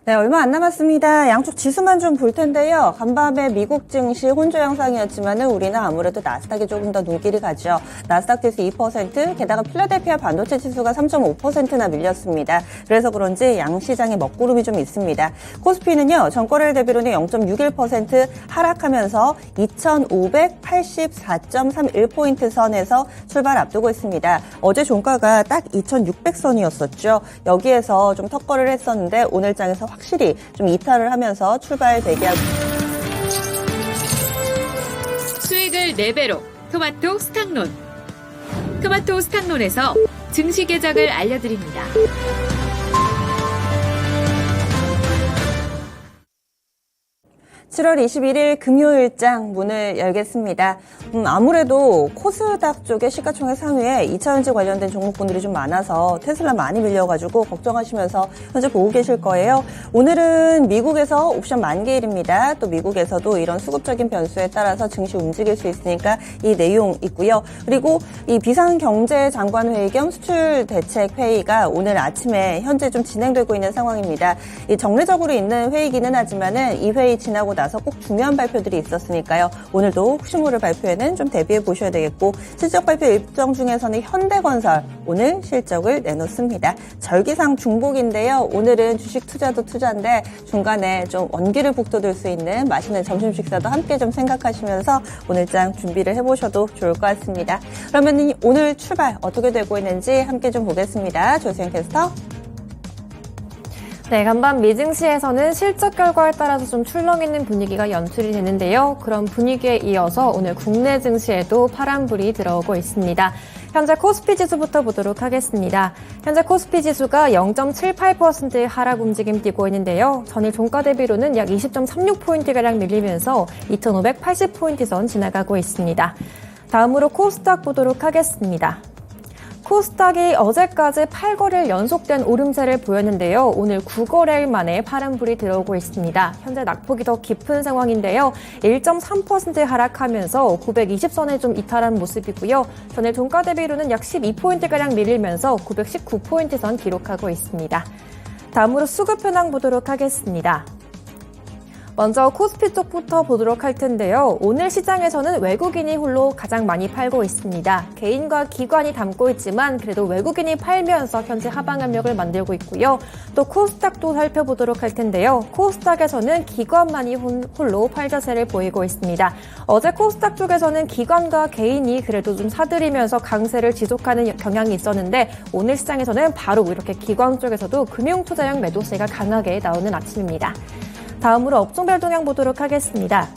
네, 얼마 안 남았습니다. 양쪽 지수만 좀 볼 텐데요. 간밤에 미국 증시 혼조 양상이었지만은 우리는 아무래도 나스닥이 조금 더 눈길이 가죠. 나스닥 지수 2%, 게다가 필라델피아 반도체 지수가 3.5%나 밀렸습니다. 그래서 그런지 양시장에 먹구름이 좀 있습니다. 코스피는요, 전거래일 대비로는 0.61% 하락하면서 2,584.31포인트 선에서 출발 앞두고 있습니다. 어제 종가가 딱 2,600선이었었죠. 여기에서 좀 턱걸이를 했었는데 오늘장에서 확실히 좀 이탈을 하면서 출발 대기하고 수익을 4배로 토마토 스탁론. 토마토 스탁론에서 증시 계정을 알려드립니다. (7월 21일) 금요일장 문을 열겠습니다. 아무래도 코스닥 쪽에 시가총액 상위에 2차전지 관련된 종목분들이 좀 많아서 테슬라 많이 밀려가지고 걱정하시면서 현재 보고 계실 거예요. 오늘은 미국에서 옵션 만기일입니다. 또 미국에서도 이런 수급적인 변수에 따라서 증시 움직일 수 있으니까 이 내용 있고요. 그리고 이 비상경제장관회의 겸 수출대책회의가 오늘 아침에 현재 좀 진행되고 있는 상황입니다. 이 정례적으로 있는 회의기는 하지만은 이 회의 지나고 나서 꼭 중요한 발표들이 있었으니까요. 오늘도 혹시 모를 발표에는 좀 대비해 보셔야 되겠고, 실적 발표 일정 중에서는 현대건설 오늘 실적을 내놓습니다. 절기상 중복인데요. 오늘은 주식 투자도 투자인데 중간에 좀 원기를 북돋을 수 있는 맛있는 점심 식사도 함께 좀 생각하시면서 오늘장 준비를 해보셔도 좋을 것 같습니다. 그러면 오늘 출발 어떻게 되고 있는지 함께 좀 보겠습니다. 조수영 캐스터. 네, 간밤 미증시에서는 실적 결과에 따라서 좀 출렁이는 분위기가 연출이 되는데요. 그런 분위기에 이어서 오늘 국내 증시에도 파란불이 들어오고 있습니다. 현재 코스피 지수부터 보도록 하겠습니다. 현재 코스피 지수가 0.78%의 하락 움직임 띄고 있는데요. 전일 종가 대비로는 약 20.36포인트가량 밀리면서 2,580포인트 선 지나가고 있습니다. 다음으로 코스닥 보도록 하겠습니다. 코스닥이 어제까지 8거래일 연속된 오름세를 보였는데요. 오늘 9거래일 만에 파란불이 들어오고 있습니다. 현재 낙폭이 더 깊은 상황인데요. 1.3% 하락하면서 920선에 좀 이탈한 모습이고요. 전일 종가 대비로는 약 12포인트가량 밀리면서 919포인트 선 기록하고 있습니다. 다음으로 수급 현황 보도록 하겠습니다. 먼저 코스피 쪽부터 보도록 할 텐데요. 오늘 시장에서는 외국인이 홀로 가장 많이 팔고 있습니다. 개인과 기관이 담고 있지만 그래도 외국인이 팔면서 현재 하방 압력을 만들고 있고요. 또 코스닥도 살펴보도록 할 텐데요. 코스닥에서는 기관만이 홀로 팔자세를 보이고 있습니다. 어제 코스닥 쪽에서는 기관과 개인이 그래도 좀 사들이면서 강세를 지속하는 경향이 있었는데 오늘 시장에서는 바로 이렇게 기관 쪽에서도 금융투자형 매도세가 강하게 나오는 아침입니다. 다음으로 업종별 동향 보도록 하겠습니다.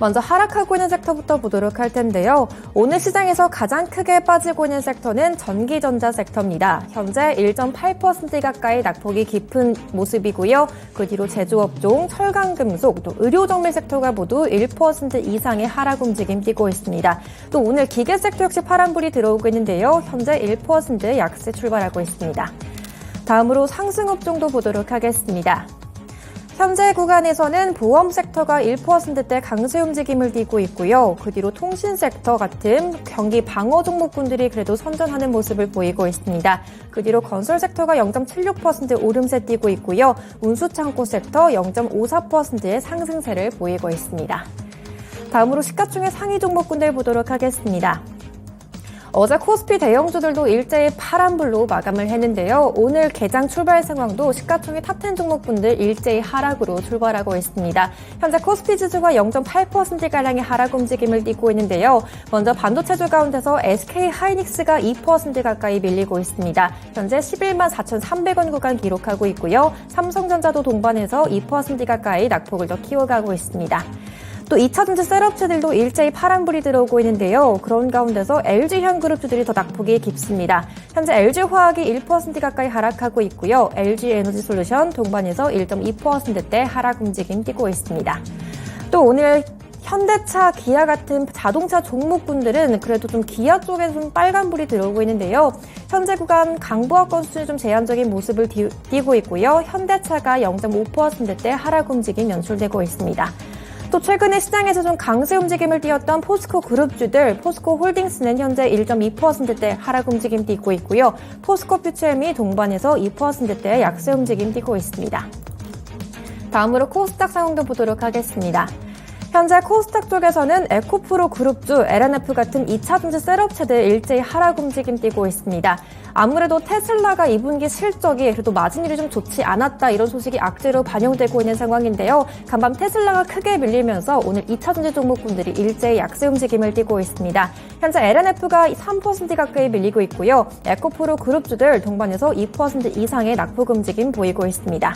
먼저 하락하고 있는 섹터부터 보도록 할 텐데요. 오늘 시장에서 가장 크게 빠지고 있는 섹터는 전기전자 섹터입니다. 현재 1.8% 가까이 낙폭이 깊은 모습이고요. 그 뒤로 제조업종, 철강금속, 또 의료정밀 섹터가 모두 1% 이상의 하락 움직임 띄고 있습니다. 또 오늘 기계 섹터 역시 파란불이 들어오고 있는데요. 현재 1% 약세 출발하고 있습니다. 다음으로 상승업종도 보도록 하겠습니다. 현재 구간에서는 보험 섹터가 1%대 강세 움직임을 띠고 있고요. 그 뒤로 통신 섹터 같은 경기 방어 종목군들이 그래도 선전하는 모습을 보이고 있습니다. 그 뒤로 건설 섹터가 0.76% 오름세 띠고 있고요. 운수창고 섹터 0.54%의 상승세를 보이고 있습니다. 다음으로 시가총액 상위 종목군들 보도록 하겠습니다. 어제 코스피 대형주들도 일제히 파란불로 마감을 했는데요. 오늘 개장 출발 상황도 시가총액 탑10 종목분들 일제히 하락으로 출발하고 있습니다. 현재 코스피 지수가 0.8%가량의 하락 움직임을 띠고 있는데요. 먼저 반도체주 가운데서 SK하이닉스가 2% 가까이 밀리고 있습니다. 현재 11만 4,300원 구간 기록하고 있고요. 삼성전자도 동반해서 2% 가까이 낙폭을 더 키워가고 있습니다. 또 2차전지 셀업체들도 일제히 파란불이 들어오고 있는데요. 그런 가운데서 LG현그룹주들이 더 낙폭이 깊습니다. 현재 LG화학이 1% 가까이 하락하고 있고요. LG에너지솔루션 동반해서 1.2%대 하락 움직임 띄고 있습니다. 또 오늘 현대차, 기아 같은 자동차 종목분들은 그래도 좀 기아 쪽에 좀 빨간불이 들어오고 있는데요. 현재 구간 강보합권 수준이 좀 제한적인 모습을 띄고 있고요. 현대차가 0.5%대 하락 움직임 연출되고 있습니다. 또 최근에 시장에서 좀 강세 움직임을 띄었던 포스코 그룹주들, 포스코 홀딩스는 현재 1.2%대 하락 움직임 띄고 있고요. 포스코 퓨처엠이 동반해서 2%대 약세 움직임 띄고 있습니다. 다음으로 코스닥 상황도 보도록 하겠습니다. 현재 코스닥 쪽에서는 에코프로 그룹주, LNF 같은 2차전지 셋업체들 일제히 하락 움직임 띄고 있습니다. 아무래도 테슬라가 2분기 실적이 그래도 마진율이 좀 좋지 않았다 이런 소식이 악재로 반영되고 있는 상황인데요. 간밤 테슬라가 크게 밀리면서 오늘 2차전지 종목군들이 일제히 약세 움직임을 띄고 있습니다. 현재 LNF가 3% 가까이 밀리고 있고요. 에코프로 그룹주들 동반해서 2% 이상의 낙폭 움직임 보이고 있습니다.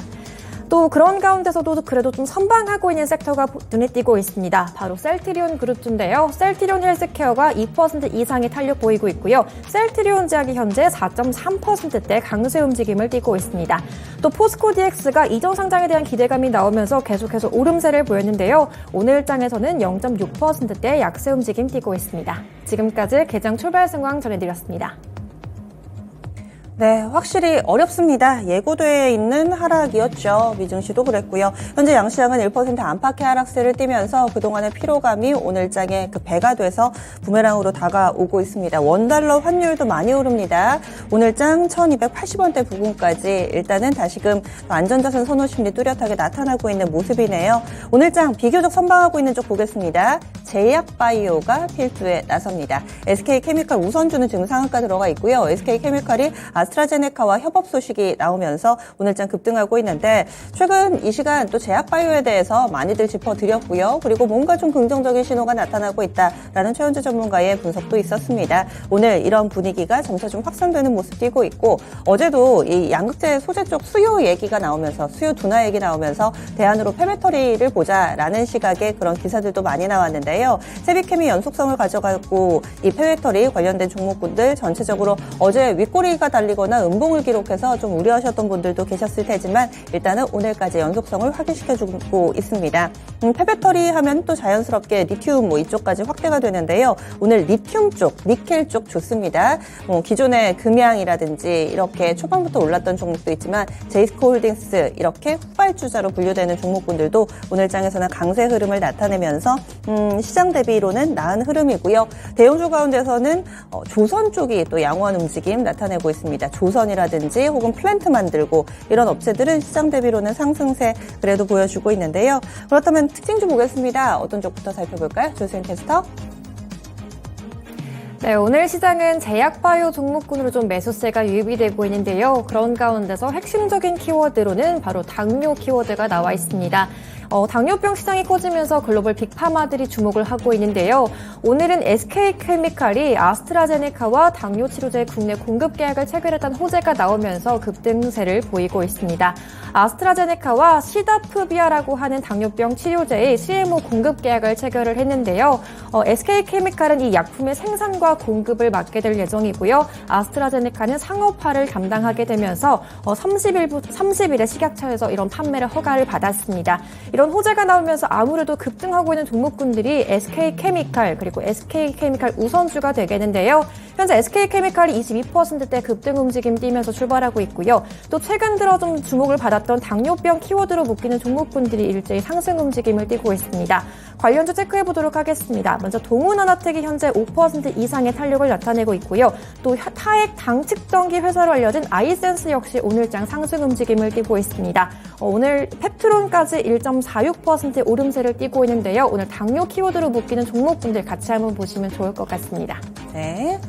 또 그런 가운데서도 그래도 좀 선방하고 있는 섹터가 눈에 띄고 있습니다. 바로 셀트리온 그룹주인데요. 셀트리온 헬스케어가 2% 이상의 탄력 보이고 있고요. 셀트리온 제약이 현재 4.3%대 강세 움직임을 띄고 있습니다. 또 포스코 DX가 이전 상장에 대한 기대감이 나오면서 계속해서 오름세를 보였는데요. 오늘 장에서는 0.6%대 약세 움직임 띄고 있습니다. 지금까지 개장 출발 상황 전해드렸습니다. 네, 확실히 어렵습니다. 예고되어 있는 하락이었죠. 미증시도 그랬고요. 현재 양시장은 1% 안팎의 하락세를 띠면서 그동안의 피로감이 오늘장에 그 배가 돼서 부메랑으로 다가오고 있습니다. 원달러 환율도 많이 오릅니다. 오늘장 1280원대 부근까지 일단은 다시금 안전자산 선호 심리 뚜렷하게 나타나고 있는 모습이네요. 오늘장 비교적 선방하고 있는 쪽 보겠습니다. 제약바이오가 필두에 나섭니다. SK케미칼 우선주는 지금 상한가 들어가 있고요. SK케미칼이 아스트라제네카와 협업 소식이 나오면서 오늘장 급등하고 있는데 최근 이 시간 또 제약바이오에 대해서 많이들 짚어드렸고요. 그리고 뭔가 좀 긍정적인 신호가 나타나고 있다라는 최현주 전문가의 분석도 있었습니다. 오늘 이런 분위기가 점차 좀 확산되는 모습 띄고 있고 어제도 이 양극재 소재 쪽 수요 얘기가 나오면서 수요 둔화 얘기 나오면서 대안으로 폐배터리를 보자라는 시각의 그런 기사들도 많이 나왔는데요. 세비캠이 연속성을 가져가고 이 폐배터리 관련된 종목군들 전체적으로 어제 윗꼬리가 달리거나 음봉을 기록해서 좀 우려하셨던 분들도 계셨을 테지만 일단은 오늘까지 연속성을 확인시켜주고 있습니다. 폐배터리 하면 또 자연스럽게 리튬 이쪽까지 확대가 되는데요. 오늘 리튬 쪽, 니켈 쪽 좋습니다. 기존의 금양이라든지 이렇게 초반부터 올랐던 종목도 있지만 제이스코홀딩스 이렇게 훅발주자로 분류되는 종목군들도 오늘 장에서는 강세 흐름을 나타내면서 시장 대비로는 나은 흐름이고요. 대형주 가운데서는 조선 쪽이 또 양호한 움직임 나타내고 있습니다. 조선이라든지 혹은 플랜트 만들고 이런 업체들은 시장 대비로는 상승세 그래도 보여주고 있는데요. 그렇다면 특징주 보겠습니다. 어떤 쪽부터 살펴볼까요? 조수인 캐스터. 네, 오늘 시장은 제약바이오 종목군으로 좀 매수세가 유입이 되고 있는데요. 그런 가운데서 핵심적인 키워드로는 바로 당뇨 키워드가 나와 있습니다. 당뇨병 시장이 커지면서 글로벌 빅파마들이 주목을 하고 있는데요. 오늘은 SK케미칼이 아스트라제네카와 당뇨 치료제 국내 공급 계약을 체결했다는 호재가 나오면서 급등세를 보이고 있습니다. 아스트라제네카와 시다프비아라고 하는 당뇨병 치료제의 CMO 공급 계약을 체결을 했는데요. SK케미칼은 이 약품의 생산과 공급을 맡게 될 예정이고요. 아스트라제네카는 상업화를 담당하게 되면서 30일에 식약처에서 이런 판매를 허가를 받았습니다. 이런 호재가 나오면서 아무래도 급등하고 있는 종목군들이 SK케미칼 그리고 SK케미칼 우선주가 되겠는데요. 현재 SK케미칼이 22%대 급등 움직임 띄면서 출발하고 있고요. 또 최근 들어 좀 주목을 받았던 당뇨병 키워드로 묶이는 종목군들이 일제히 상승 움직임을 띄고 있습니다. 관련주 체크해보도록 하겠습니다. 먼저 동훈하나텍이 현재 5% 이상의 탄력을 나타내고 있고요. 또 타액 당측정기 회사로 알려진 아이센스 역시 오늘장 상승 움직임을 띄고 있습니다. 오늘 펩트론까지 1.46%의 오름세를 띄고 있는데요. 오늘 당뇨 키워드로 묶이는 종목분들 같이 한번 보시면 좋을 것 같습니다. 네.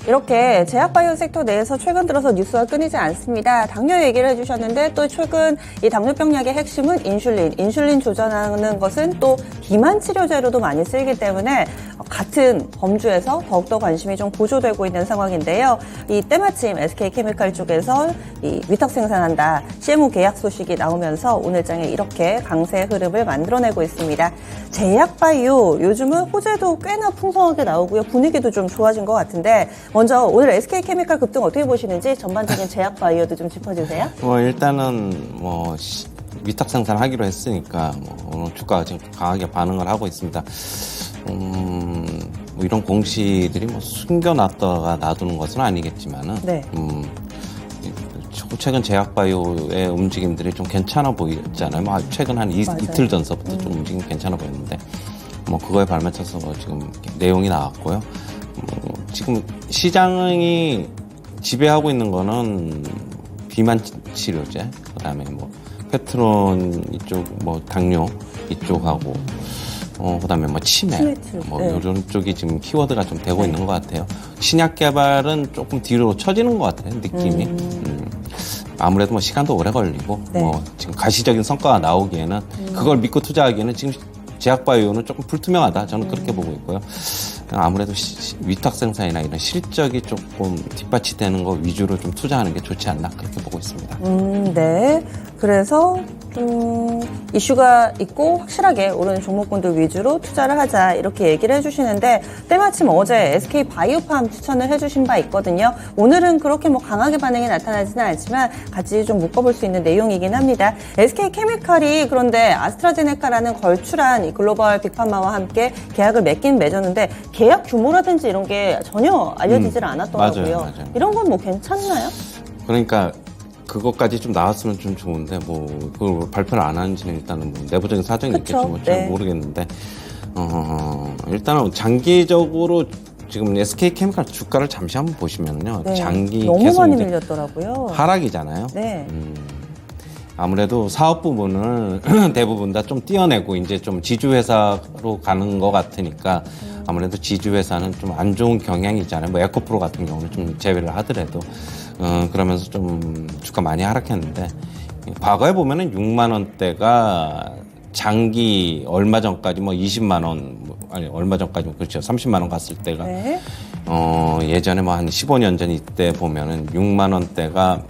이렇게 제약바이오 섹터 내에서 최근 들어서 뉴스가 끊이지 않습니다. 당뇨 얘기를 해주셨는데 또 최근 이 당뇨병 약의 핵심은 인슐린 조절하는 것은 또 비만 치료제로도 많이 쓰이기 때문에 같은 범주에서 더욱더 관심이 좀 고조되고 있는 상황인데요. 이 때마침 SK케미칼 쪽에서 이 위탁 생산한다 CMO 계약 소식이 나오면서 오늘장에 이렇게 강세 흐름을 만들어내고 있습니다. 제약바이오 요즘은 호재도 꽤나 풍성하게 나오고요. 분위기도 좀 좋아진 것 같은데 먼저 오늘 SK케미칼 급등 어떻게 보시는지 전반적인 제약바이오도 좀 짚어주세요. 일단은 위탁 생산하기로 했으니까 오늘 주가가 지금 강하게 반응을 하고 있습니다. 이런 공시들이 숨겨놨다가 놔두는 것은 아니겠지만은 네. 최근 제약바이오의 움직임들이 좀 괜찮아 보이잖아요. 최근 한 이틀 전서부터 좀 움직임이 괜찮아 보였는데 그거에 발맞춰서 지금 내용이 나왔고요. 지금 시장이 지배하고 있는 거는 비만 치료제, 그다음에 페트론 이쪽, 뭐 당뇨 이쪽하고, 그다음에 뭐 치매, 치매출, 뭐 네. 이런 쪽이 지금 키워드가 좀 되고 있는 것 같아요. 신약 개발은 조금 뒤로 처지는 것 같아요, 느낌이. 아무래도 뭐 시간도 오래 걸리고, 네. 뭐 지금 가시적인 성과가 나오기에는 그걸 믿고 투자하기에는 지금 제약바이오는 조금 불투명하다. 저는 그렇게 보고 있고요. 아무래도 위탁 생산이나 이런 실적이 조금 뒷받치 되는 거 위주로 좀 투자하는 게 좋지 않나 그렇게 보고 있습니다. 네. 그래서 이슈가 있고 확실하게 오르는 종목군들 위주로 투자를 하자 이렇게 얘기를 해주시는데 때마침 어제 SK 바이오팜 추천을 해주신 바 있거든요. 오늘은 그렇게 뭐 강하게 반응이 나타나지는 않지만 같이 좀 묶어볼 수 있는 내용이긴 합니다. SK 케미칼이 그런데 아스트라제네카라는 걸출한 이 글로벌 빅파마와 함께 계약을 맺었는데 계약 규모라든지 이런 게 전혀 알려지질 않았더라고요. 맞아요. 이런 건 뭐 괜찮나요? 그러니까 그것까지 좀 나왔으면 좀 좋은데 뭐 그걸 발표를 안 하는지는 일단은 뭐 내부적인 사정이 그쵸? 있겠죠. 뭐 잘 네. 모르겠는데 일단은 장기적으로 지금 SK 케미칼 주가를 잠시 한번 보시면요. 네. 장기 너무 계속 많이 이제 밀렸더라고요. 하락이잖아요. 네. 아무래도 사업 부분을 대부분 다 좀 띄어내고 이제 좀 지주회사로 가는 것 같으니까 아무래도 지주회사는 좀 안 좋은 경향이 있잖아요. 뭐 에코프로 같은 경우는 좀 제외를 하더라도 그러면서 좀 주가 많이 하락했는데 과거에 보면은 6만 원대가 장기 얼마 전까지 뭐 20만 원 아니 얼마 전까지 그렇죠 30만 원 갔을 때가 네. 예전에 뭐 한 15년 전 이때 보면은 6만 원대가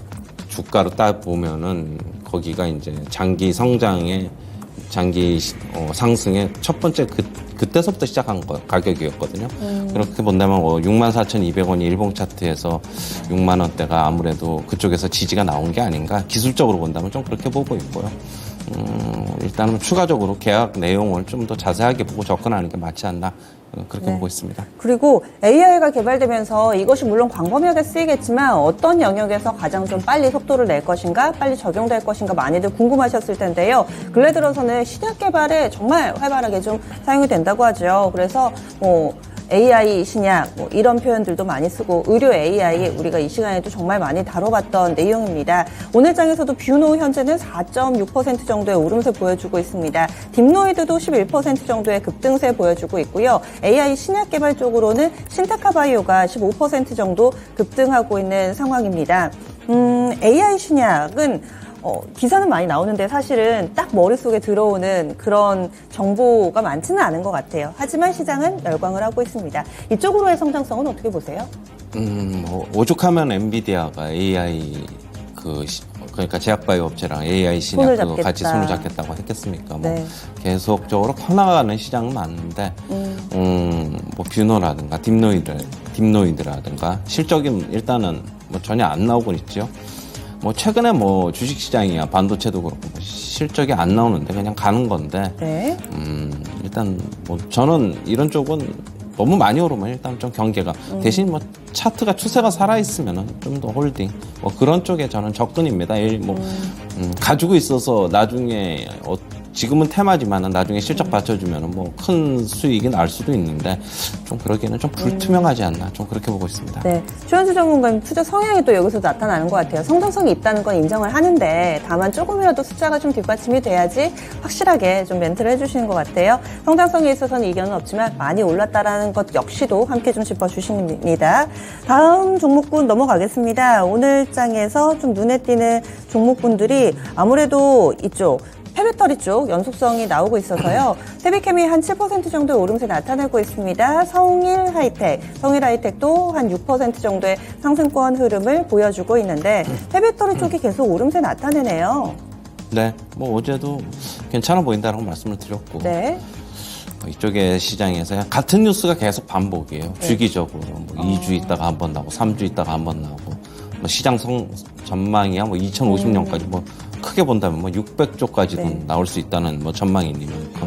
주가로 딱 보면은 거기가 이제 장기 성장의 장기 상승의 첫 번째 그때서부터 시작한 가격이었거든요. 그렇게 본다면 64,200원이 일봉 차트에서 6만 원대가 아무래도 그쪽에서 지지가 나온 게 아닌가 기술적으로 본다면 좀 그렇게 보고 있고요. 일단은 추가적으로 계약 내용을 좀 더 자세하게 보고 접근하는 게 맞지 않나 그렇게 보고 있습니다. 그리고 AI가 개발되면서 이것이 물론 광범위하게 쓰이겠지만 어떤 영역에서 가장 좀 빨리 속도를 낼 것인가, 빨리 적용될 것인가 많이들 궁금하셨을 텐데요. 근래 들어서는 신약 개발에 정말 활발하게 좀 사용이 된다고 하죠. 그래서 AI 신약 이런 표현들도 많이 쓰고 의료 AI 우리가 이 시간에도 정말 많이 다뤄봤던 내용입니다. 오늘 장에서도 뷰노 현재는 4.6% 정도의 오름세 보여주고 있습니다. 딥노이드도 11% 정도의 급등세 보여주고 있고요. AI 신약 개발 쪽으로는 신테카바이오가 15% 정도 급등하고 있는 상황입니다. AI 신약은 기사는 많이 나오는데 사실은 딱 머릿속에 들어오는 그런 정보가 많지는 않은 것 같아요. 하지만 시장은 열광을 하고 있습니다. 이쪽으로의 성장성은 어떻게 보세요? 오죽하면 엔비디아가 AI 그러니까 제약바이오 업체랑 AI 신약 그거 같이 손을 잡겠다고 했겠습니까? 네. 계속적으로 커나가는 시장은 많은데 뭐 뷰노라든가 딥노이드라든가 실적이 일단은 뭐 전혀 안 나오고 있죠. 뭐 최근에 뭐 주식시장이야 반도체도 그렇고 뭐 실적이 안 나오는데 그냥 가는 건데 네. 일단 뭐 저는 이런 쪽은 너무 많이 오르면 일단 좀 경계가 대신 뭐 차트가 추세가 살아 있으면은 좀 더 홀딩 뭐 그런 쪽에 저는 접근입니다. 가지고 있어서 나중에 지금은 테마지만은 나중에 실적 받쳐주면은 뭐 큰 수익이 날 수도 있는데 좀 그러기에는 좀 불투명하지 않나 좀 그렇게 보고 있습니다. 네, 최현수 전문가님 투자 성향이 또 여기서 나타나는 것 같아요. 성장성이 있다는 건 인정을 하는데 다만 조금이라도 숫자가 좀 뒷받침이 돼야지 확실하게 좀 멘트를 해주시는 것 같아요. 성장성에 있어서는 이견은 없지만 많이 올랐다라는 것 역시도 함께 좀 짚어주십니다. 다음 종목군 넘어가겠습니다. 오늘 장에서 좀 눈에 띄는 종목군들이 아무래도 이쪽 폐배터리 쪽 연속성이 나오고 있어서요. 세비캠이 한 7% 정도의 오름세 나타내고 있습니다. 성일하이텍도 한 6% 정도의 상승권 흐름을 보여주고 있는데 폐배터리 쪽이 계속 오름세 나타내네요. 네, 뭐 어제도 괜찮아 보인다라고 말씀을 드렸고 네. 이쪽의 시장에서 같은 뉴스가 계속 반복이에요. 주기적으로 뭐 2주 있다가 한 번 나오고 3주 있다가 한 번 나오고 뭐 시장 전망이야 뭐 2050년까지 뭐 크게 본다면 뭐 600조까지도 나올 수 있다는 뭐 전망이니까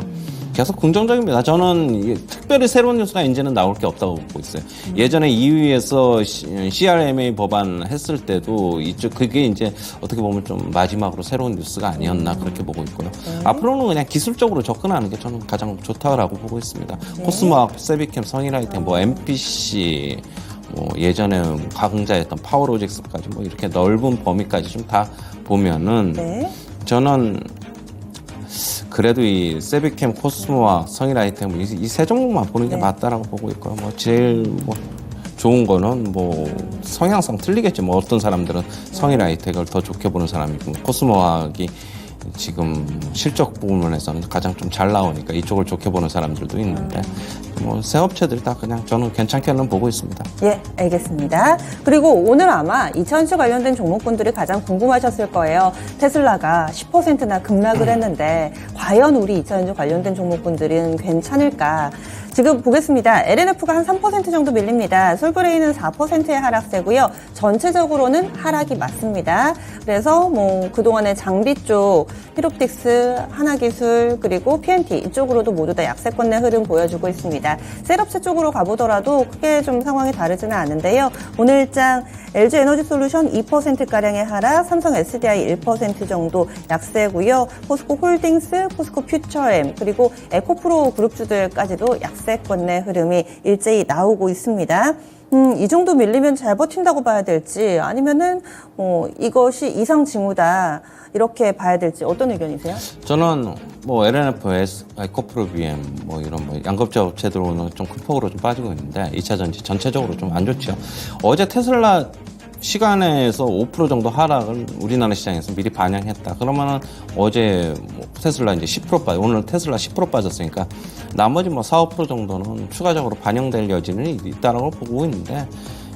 계속 긍정적입니다. 저는 이게 특별히 새로운 뉴스가 이제는 나올 게 없다고 보고 있어요. 예전에 2위에서 CRMA 법안 했을 때도 그게 이제 어떻게 보면 좀 마지막으로 새로운 뉴스가 아니었나 그렇게 보고 있고요. 앞으로는 그냥 기술적으로 접근하는 게 저는 가장 좋다라고 보고 있습니다. 코스모학, 세비캠, 성일하이텍, 뭐 MPC 뭐 예전에 강자였던 파워로직스까지 뭐 이렇게 넓은 범위까지 좀 다 보면은 저는 그래도 이 세비캠, 코스모와 성일 아이템 이 세 종목만 보는 게 맞다라고 보고 있고요. 뭐 제일 뭐 좋은 거는 뭐 성향상 틀리겠죠. 뭐 어떤 사람들은 성일 아이텍을 더 좋게 보는 사람이 있고 코스모학이 지금 실적 부분에서는 가장 좀 잘 나오니까 이쪽을 좋게 보는 사람들도 있는데 뭐 새 업체들이 다 그냥 저는 괜찮게는 보고 있습니다. 예, 알겠습니다. 그리고 오늘 아마 2000주 관련된 종목분들이 가장 궁금하셨을 거예요. 테슬라가 10%나 급락을 했는데 과연 우리 2000주 관련된 종목분들은 괜찮을까? 지금 보겠습니다. LNF가 한 3% 정도 밀립니다. 솔브레인은 4%의 하락세고요. 전체적으로는 하락이 맞습니다. 그래서 뭐 그동안의 장비 쪽, 히롭틱스, 하나기술, 그리고 PNT 이쪽으로도 모두 다 약세권 내 흐름 보여주고 있습니다. 셀업체 쪽으로 가보더라도 크게 좀 상황이 다르지는 않은데요. 오늘장 LG에너지솔루션 2%가량의 하락, 삼성 SDI 1% 정도 약세고요. 포스코 홀딩스, 포스코 퓨처엠, 그리고 에코프로 그룹주들까지도 약세권 내 흐름이 일제히 나오고 있습니다. 이 정도 밀리면 잘 버틴다고 봐야 될지 아니면은 이것이 이상 징후다 이렇게 봐야 될지 어떤 의견이세요? 저는 뭐 LNFS, 에코프로 BM 뭐 이런 뭐 양급제 업체들은 좀 큰 폭으로 좀 빠지고 있는데 2차 전지 전체적으로 좀 안 좋죠. 어제 테슬라 시간에서 5% 정도 하락을 우리나라 시장에서 미리 반영했다. 그러면은 어제 뭐 테슬라 이제 10% 오늘 테슬라 10% 빠졌으니까 나머지 뭐 4, 5% 정도는 추가적으로 반영될 여지는 있다라고 보고 있는데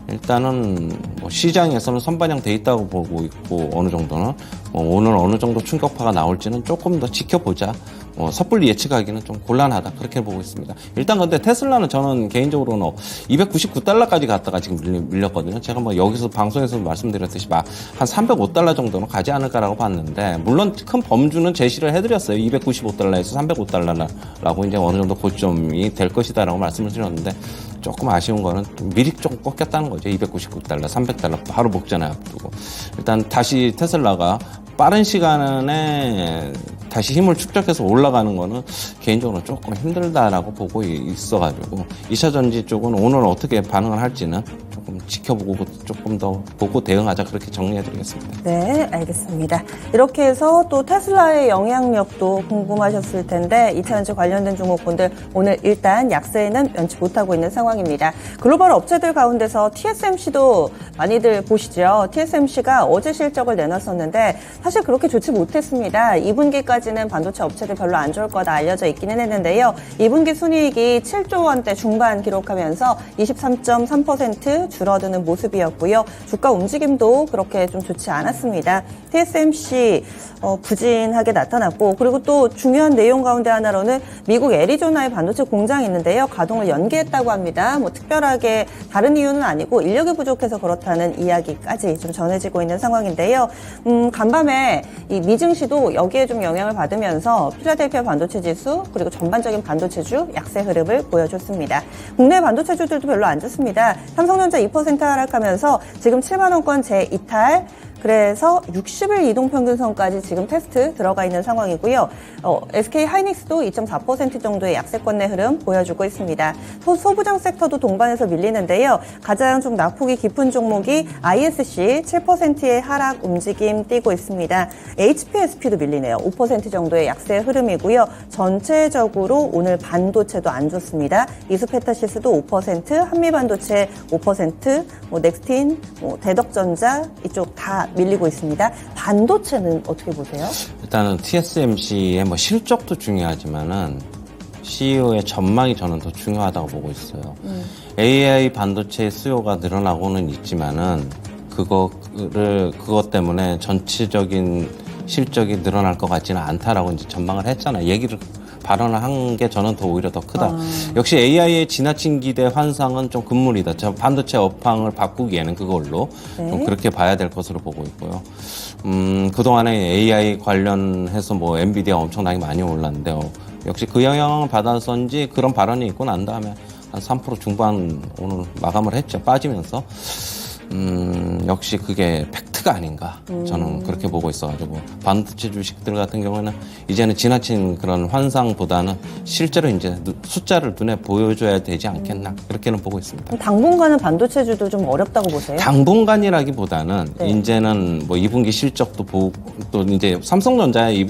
일단은 뭐 시장에서는 선반영돼 있다고 보고 있고 어느 정도는 뭐 오늘 어느 정도 충격파가 나올지는 조금 더 지켜보자. 섣불리 예측하기는 좀 곤란하다 그렇게 보고 있습니다. 일단 근데 테슬라는 저는 개인적으로는 299달러까지 갔다가 지금 밀렸거든요. 제가 뭐 여기서 방송에서 말씀드렸듯이 한 305달러 정도는 가지 않을까라고 봤는데 물론 큰 범주는 제시를 해드렸어요. 295달러에서 305달러라고 이제 어느 정도 고점이 될 것이다라고 말씀을 드렸는데 조금 아쉬운 거는 미리 조금 꺾였다는 거죠. 299달러, 300달러 바로 목전에 앞두고 일단 다시 테슬라가 빠른 시간에 다시 힘을 축적해서 올라가는 거는 개인적으로 조금 힘들다라고 보고 있어가지고 2차 전지 쪽은 오늘 어떻게 반응을 할지는 조금 지켜보고 조금 더 보고 대응하자 그렇게 정리해드리겠습니다. 네, 알겠습니다. 이렇게 해서 또 테슬라의 영향력도 궁금하셨을 텐데 2차 전지 관련된 종목분들 오늘 일단 약세에는 면치 못하고 있는 상황입니다. 글로벌 업체들 가운데서 TSMC도 많이들 보시죠. TSMC가 어제 실적을 내놨었는데 사실 그렇게 좋지 못했습니다. 2분기까지는 반도체 업체들 별로 안 좋을 거다 알려져 있기는 했는데요. 2분기 순이익이 7조 원대 중반 기록하면서 23.3% 줄어드는 모습이었고요. 주가 움직임도 그렇게 좀 좋지 않았습니다. TSMC 부진하게 나타났고 그리고 또 중요한 내용 가운데 하나로는 미국 애리조나에 반도체 공장이 있는데요. 가동을 연기했다고 합니다. 뭐 특별하게 다른 이유는 아니고 인력이 부족해서 그렇다는 이야기까지 좀 전해지고 있는 상황인데요. 간밤에 이 미증시도 여기에 좀 영향을 받으면서 필라델피아 반도체 지수 그리고 전반적인 반도체주 약세 흐름을 보여줬습니다. 국내 반도체주들도 별로 안 좋습니다. 삼성전자 2% 하락하면서 지금 7만 원권 재이탈 그래서 60일 이동평균선까지 지금 테스트 들어가 있는 상황이고요. SK 하이닉스도 2.4% 정도의 약세권 내 흐름 보여주고 있습니다. 소부장 섹터도 동반해서 밀리는데요. 가장 좀 낙폭이 깊은 종목이 ISC 7%의 하락 움직임 띄고 있습니다. HPSP도 밀리네요. 5% 정도의 약세 흐름이고요. 전체적으로 오늘 반도체도 안 좋습니다. 이수페타시스도 5%, 한미반도체 5%, 넥스틴, 대덕전자 이쪽 다 밀리고 있습니다. 반도체는 어떻게 보세요? 일단은 TSMC의 뭐 실적도 중요하지만은 CEO의 전망이 저는 더 중요하다고 보고 있어요. AI 반도체 수요가 늘어나고는 있지만은 그것 때문에 전체적인 실적이 늘어날 것 같지는 않다라고 이제 전망을 했잖아요. 발언을 한 게 저는 오히려 더 크다. 역시 AI의 지나친 기대 환상은 좀 금물이다. 저 반도체 업황을 바꾸기에는 그걸로 좀 그렇게 봐야 될 것으로 보고 있고요. 그동안에 AI 관련해서 뭐 엔비디아 엄청나게 많이 올랐는데요. 역시 그 영향을 받아서인지 그런 발언이 있고 난 다음에 한 3% 중반 오늘 마감을 했죠. 빠지면서. 역시 그게 팩트가 피크가 아닌가 저는 그렇게 보고 있어가지고 반도체 주식들 같은 경우는 이제는 지나친 그런 환상보다는 실제로 이제 숫자를 눈에 보여줘야 되지 않겠나 그렇게는 보고 있습니다. 당분간은 반도체주도 좀 어렵다고 보세요? 당분간이라기보다는 네. 이제는 뭐 2분기 실적도 보고 또 이제 삼성전자에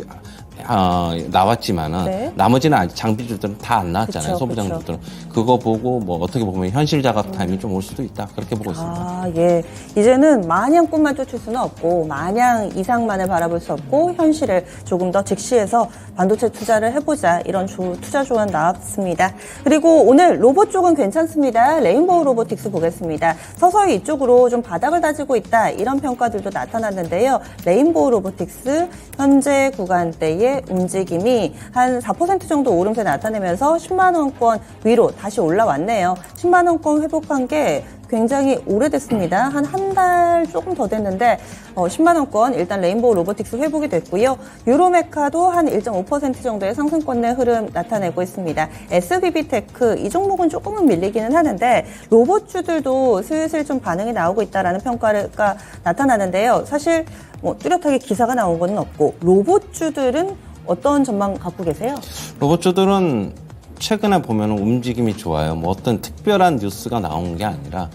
나왔지만은 네. 나머지는 아직 장비주들은 다 안 나왔잖아요. 그쵸, 소부장주들은 그거 보고 뭐 어떻게 보면 현실 자각 타임이 좀 올 수도 있다 그렇게 보고 있습니다. 아, 예. 이제는 마냥 꿈만 쫓을 수는 없고, 마냥 이상만을 바라볼 수 없고, 현실을 조금 더 직시해서 반도체 투자를 해보자. 이런 투자 조언 나왔습니다. 그리고 오늘 로봇 쪽은 괜찮습니다. 레인보우 로보틱스 보겠습니다. 서서히 이쪽으로 좀 바닥을 다지고 있다. 이런 평가들도 나타났는데요. 레인보우 로보틱스 현재 구간대의 움직임이 한 4% 정도 오름세 나타내면서 10만 원권 위로 다시 올라왔네요. 10만 원권 회복한 게 굉장히 오래됐습니다. 한 달 조금 더 됐는데 10만 원권 일단 레인보우 로보틱스 회복이 됐고요. 유로메카도 한 1.5% 정도의 상승권의 흐름 나타내고 있습니다. SBB테크 이 종목은 조금은 밀리기는 하는데 로봇주들도 슬슬 좀 반응이 나오고 있다라는 평가가 나타나는데요. 사실 뭐 뚜렷하게 기사가 나온 건 없고 로봇주들은 어떤 전망 갖고 계세요? 로봇주들은 최근에 보면 움직임이 좋아요. 뭐 어떤 특별한 뉴스가 나온 게 아니라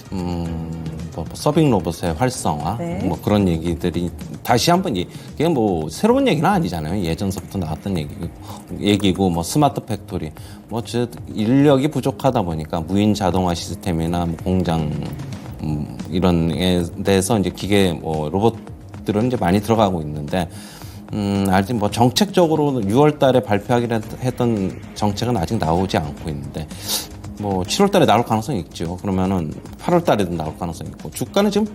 뭐 서빙 로봇의 활성화 네. 뭐 그런 얘기들이 다시 한번 이게 뭐 새로운 얘기는 아니잖아요. 예전서부터 나왔던 얘기고 뭐 스마트 팩토리 뭐 즉 인력이 부족하다 보니까 무인 자동화 시스템이나 뭐 공장 이런 에 대해서 이제 기계 뭐 로봇들은 이제 많이 들어가고 있는데 아직 뭐 정책적으로 6월 달에 발표하기로 했던 정책은 아직 나오지 않고 있는데 뭐 7월 달에 나올 가능성이 있죠. 그러면은 8월 달에도 나올 가능성이 있고 주가는 지금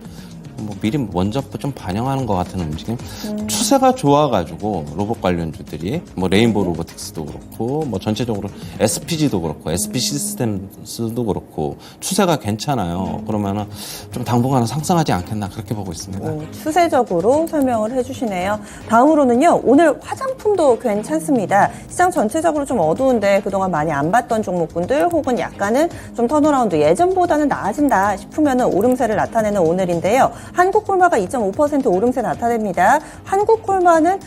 뭐 미리 먼저 좀 반영하는 것 같은 움직임. 추세가 좋아가지고 로봇 관련주들이 뭐 레인보우 로보틱스도 그렇고 뭐 전체적으로 SPG도 그렇고 SP 시스템스도 그렇고 추세가 괜찮아요. 그러면은 좀 당분간은 상승하지 않겠나 그렇게 보고 있습니다. 추세적으로 설명을 해주시네요. 다음으로는요. 오늘 화장품도 괜찮습니다. 시장 전체적으로 좀 어두운데 그동안 많이 안 봤던 종목군들 혹은 약간은 좀 턴어라운드 예전보다는 나아진다 싶으면은 오름세를 나타내는 오늘인데요. 한국콜마가 2.5% 오름세 나타냅니다. 한국콜마는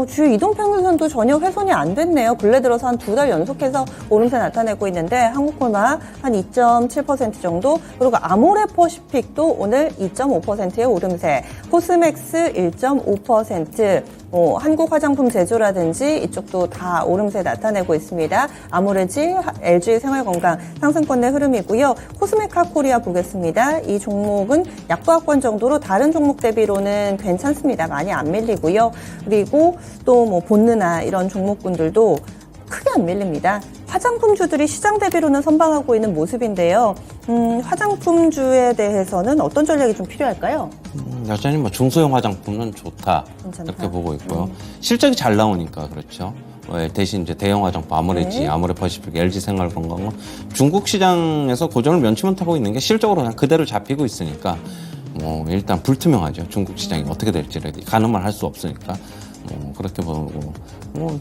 주요 이동평균선도 전혀 훼손이 안 됐네요. 근래 들어서 한 2달 연속해서 오름세 나타내고 있는데 한국콜마 한 2.7% 정도 그리고 아모레퍼시픽도 오늘 2.5%의 오름세 코스맥스 1.5% 한국 화장품 제조라든지 이쪽도 다 오름세 나타내고 있습니다. 아모레지, LG 생활건강 상승권의 흐름이고요. 코스메카 코리아 보겠습니다. 이 종목은 약보합권 정도로 다른 종목 대비로는 괜찮습니다. 많이 안 밀리고요. 그리고 또 뭐 본느나 이런 종목군들도 크게 안 밀립니다. 화장품주들이 시장 대비로는 선방하고 있는 모습인데요. 화장품주에 대해서는 어떤 전략이 좀 필요할까요? 여전히 뭐 중소형 화장품은 좋다 괜찮다. 이렇게 보고 있고요. 실적이 잘 나오니까 그렇죠. 대신 이제 대형 화장품 아모레지, 네. 아모레퍼시픽, LG 생활건강은 중국 시장에서 고전을 면치 못하고 있는 게 실적으로 그냥 그대로 잡히고 있으니까 뭐 일단 불투명하죠. 중국 시장이 어떻게 될지를 가늠을 할 수 없으니까 그렇게 보고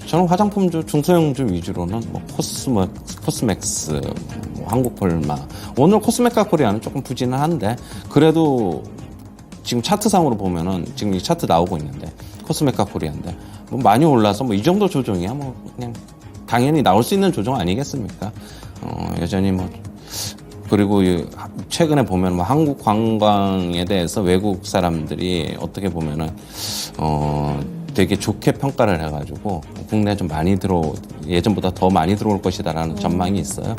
저는 화장품주 중소형주 위주로는 뭐 코스맥스, 뭐 한국콜마 오늘 코스메카 코리아는 조금 부진은 한데 그래도 지금 차트상으로 보면은 지금 이 차트 나오고 있는데 코스메카 코리아인데 뭐 많이 올라서 뭐 이 정도 조정이야 뭐 그냥 당연히 나올 수 있는 조정 아니겠습니까? 여전히 뭐 그리고 최근에 보면 뭐 한국 관광에 대해서 외국 사람들이 어떻게 보면은 되게 좋게 평가를 해가지고 국내에 좀 많이 예전보다 더 많이 들어올 것이다라는 전망이 있어요.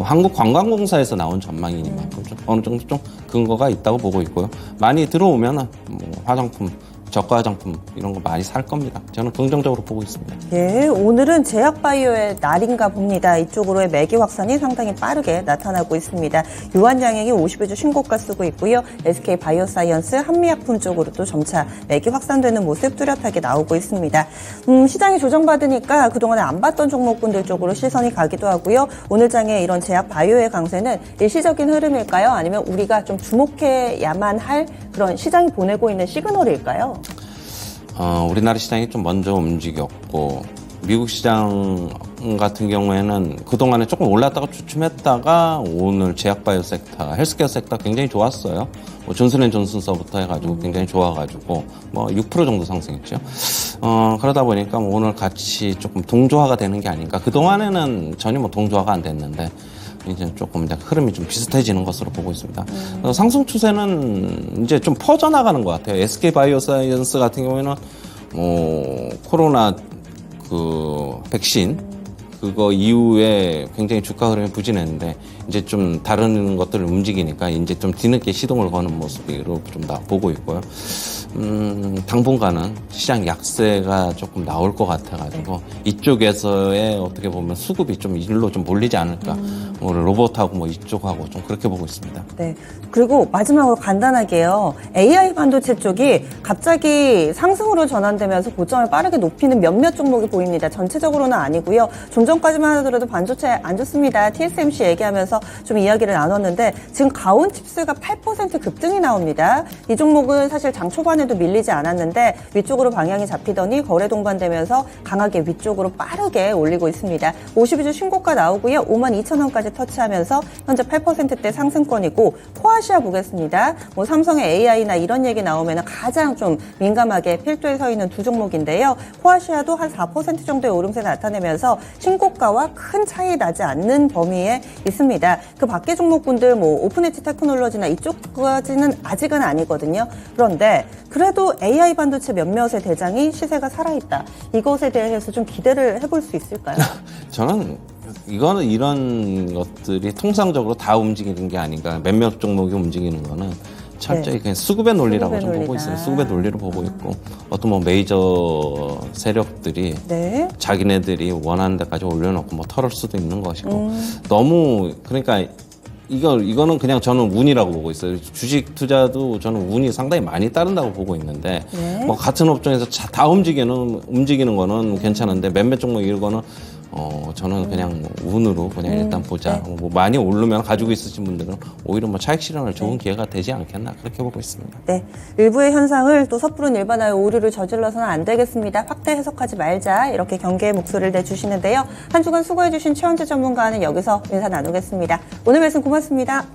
한국관광공사에서 나온 전망이니만큼 좀 어느 정도 좀 근거가 있다고 보고 있고요. 많이 들어오면은 뭐 화장품, 저가 화장품 이런 거 많이 살 겁니다. 저는 긍정적으로 보고 있습니다. 예, 오늘은 제약바이오의 날인가 봅니다. 이쪽으로의 매기 확산이 상당히 빠르게 나타나고 있습니다. 유한양액이 50여주 신고가 쓰고 있고요. SK바이오사이언스, 한미약품 쪽으로 또 점차 매기 확산되는 모습 뚜렷하게 나오고 있습니다. 시장이 조정받으니까 그동안에 안 봤던 종목군들 쪽으로 시선이 가기도 하고요. 오늘 장의 이런 제약바이오의 강세는 일시적인 흐름일까요? 아니면 우리가 좀 주목해야만 할 그런 시장이 보내고 있는 시그널일까요? 우리나라 시장이 좀 먼저 움직였고 미국 시장 같은 경우에는 그동안에 조금 올랐다가 주춤했다가 오늘 제약바이오 섹터, 헬스케어 섹터 굉장히 좋았어요. 뭐 존슨앤존슨서부터 해가지고 굉장히 좋아가지고 뭐 6% 정도 상승했죠. 그러다 보니까 뭐 오늘 같이 조금 동조화가 되는 게 아닌가. 그동안에는 전혀 뭐 동조화가 안 됐는데 이제 조금 이제 흐름이 좀 비슷해지는 것으로 보고 있습니다. 상승 추세는 이제 좀 퍼져나가는 것 같아요. SK바이오사이언스 같은 경우에는 코로나 백신 그거 이후에 굉장히 주가 흐름이 부진했는데 이제 좀 다른 것들을 움직이니까 이제 좀 뒤늦게 시동을 거는 모습으로 좀 보고 있고요. 당분간은 시장 약세가 조금 나올 것 같아가지고 이쪽에서의 어떻게 보면 수급이 좀 일로 좀 몰리지 않을까. 뭐 로봇하고 뭐 이쪽하고 좀 그렇게 보고 있습니다. 네. 그리고 마지막으로 간단하게요. AI 반도체 쪽이 갑자기 상승으로 전환되면서 고점을 빠르게 높이는 몇몇 종목이 보입니다. 전체적으로는 아니고요. 좀 전까지만 하더라도 반도체 안 좋습니다. TSMC 얘기하면서 좀 이야기를 나눴는데 지금 가온칩스가 8% 급등이 나옵니다. 이 종목은 사실 장 초반에도 밀리지 않았는데 위쪽으로 방향이 잡히더니 거래 동반되면서 강하게 위쪽으로 빠르게 올리고 있습니다. 52주 신고가 나오고요. 52,000원까지 터치하면서 현재 8%대 상승권이고 코아시아 보겠습니다. 뭐 삼성의 AI나 이런 얘기 나오면 가장 좀 민감하게 필두에 서 있는 두 종목인데요. 코아시아도 한 4% 정도의 오름세 나타내면서 신고가와 큰 차이 나지 않는 범위에 있습니다. 그 밖의 종목군들 뭐 오픈엣지 테크놀로지나 이쪽까지는 아직은 아니거든요. 그런데 그래도 AI 반도체 몇몇의 대장이 시세가 살아있다. 이것에 대해서 좀 기대를 해볼 수 있을까요? 저는 이거는 이런 것들이 통상적으로 다 움직이는 게 아닌가. 몇몇 종목이 움직이는 거는 철저히 그냥 수급의 논리라고 수급의 좀 보고 논리다. 있어요. 수급의 논리로 보고 있고 어떤 뭐 메이저 세력들이 네. 자기네들이 원하는 데까지 올려놓고 뭐 털을 수도 있는 것이고 너무 그러니까 이거는 그냥 저는 운이라고 보고 있어요. 주식 투자도 저는 운이 상당히 많이 따른다고 보고 있는데 네. 뭐 같은 업종에서 다 움직이는 거는 괜찮은데 몇몇 종목 이거는 저는 그냥 운으로 그냥 일단 보자. 네. 뭐 많이 오르면 가지고 있으신 분들은 오히려 뭐 차익 실현할 좋은 기회가 되지 않겠나 그렇게 보고 있습니다. 네. 일부의 현상을 또 섣부른 일반화의 오류를 저질러서는 안 되겠습니다. 확대 해석하지 말자. 이렇게 경계의 목소리를 내주시는데요. 한 주간 수고해주신 최원재 전문가는 여기서 인사 나누겠습니다. 오늘 말씀 고맙습니다.